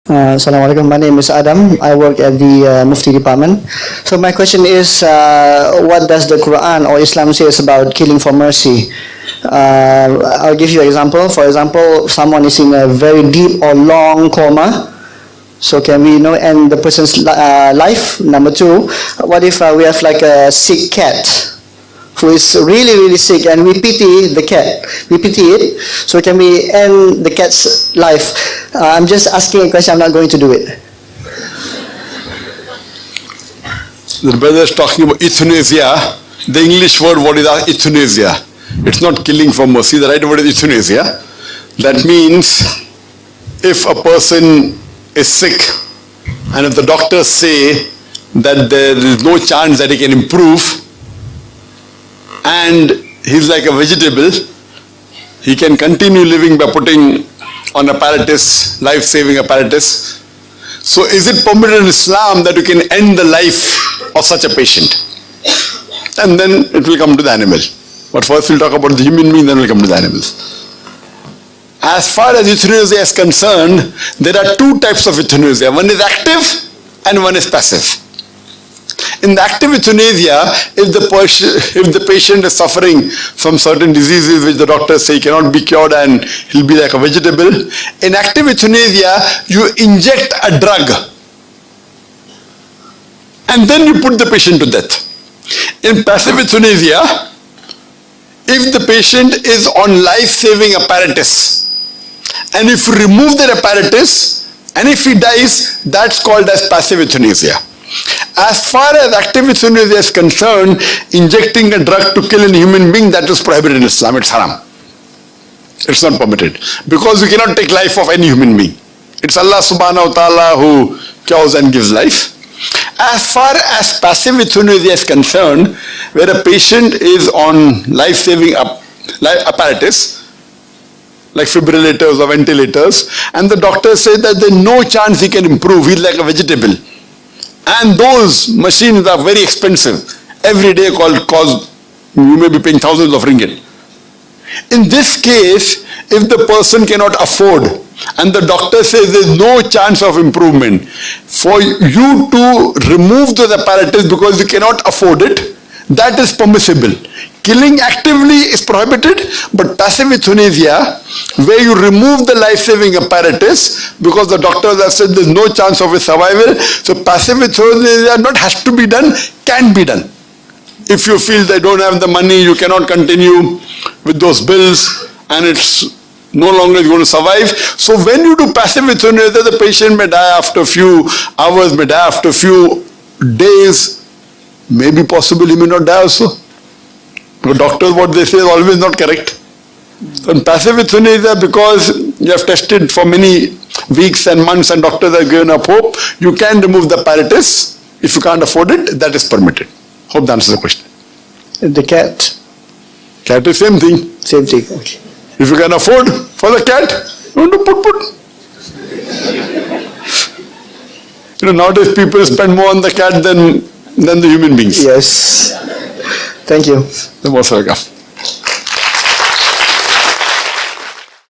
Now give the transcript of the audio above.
Assalamu alaikum. My name is Adam. I work at the Mufti department. So my question is, what does the Quran or Islam says about killing for mercy? I'll give you an example. For example, someone is in a very deep or long coma. So can we end the person's life? Number two, what if we have like a sick cat who is really, really sick and we pity the cat, we pity it, so can we end the cat's life? I'm just asking a question, I'm not going to do it. The brother is talking about euthanasia. The English word, what is euthanasia? It's not killing for mercy, the right word is euthanasia. That means if a person is sick and if the doctors say that there is no chance that he can improve, and he's like a vegetable, he can continue living by putting on apparatus, life-saving apparatus. So is it permitted in Islam that you can end the life of such a patient? And then it will come to the animal. But first we'll talk about the human being, then we'll come to the animals. As far as euthanasia is concerned, there are two types of euthanasia. One is active and one is passive. In the active euthanasia, if the patient is suffering from certain diseases which the doctors say cannot be cured and he'll be like a vegetable, in active euthanasia, you inject a drug and then you put the patient to death. In passive euthanasia, if the patient is on life-saving apparatus and if you remove that apparatus and if he dies, that's called as passive euthanasia. As far as active euthanasia is concerned, injecting a drug to kill a human being, that is prohibited in Islam. It's haram. It's not permitted. Because you cannot take life of any human being. It's Allah subhanahu wa ta'ala who cures and gives life. As far as passive euthanasia is concerned, where a patient is on life-saving apparatus, like fibrillators or ventilators, and the doctors say that there's no chance he can improve, he's like a vegetable. And those machines are very expensive. Every day you may be paying thousands of ringgit. In this case, if the person cannot afford and the doctor says there's no chance of improvement, for you to remove those apparatus because you cannot afford it, that is permissible. Killing actively is prohibited, but passive euthanasia, where you remove the life-saving apparatus because the doctors have said there's no chance of his survival, so passive euthanasia not has to be done, can be done. If you feel they don't have the money, you cannot continue with those bills and it's no longer going to survive. So when you do passive euthanasia, the patient may die after a few hours, may die after a few days, maybe possibly he may not die also. The doctors, what they say is always not correct. So in passive euthanasia, because you have tested for many weeks and months and doctors have given up hope, you can remove the apparatus. If you can't afford it, that is permitted. Hope that answers the question. The cat? Cat is same thing. Same thing, okay. If you can afford for the cat, you want to put. Nowadays people spend more on the cat than the human beings. Yes. Thank you. You're most welcome.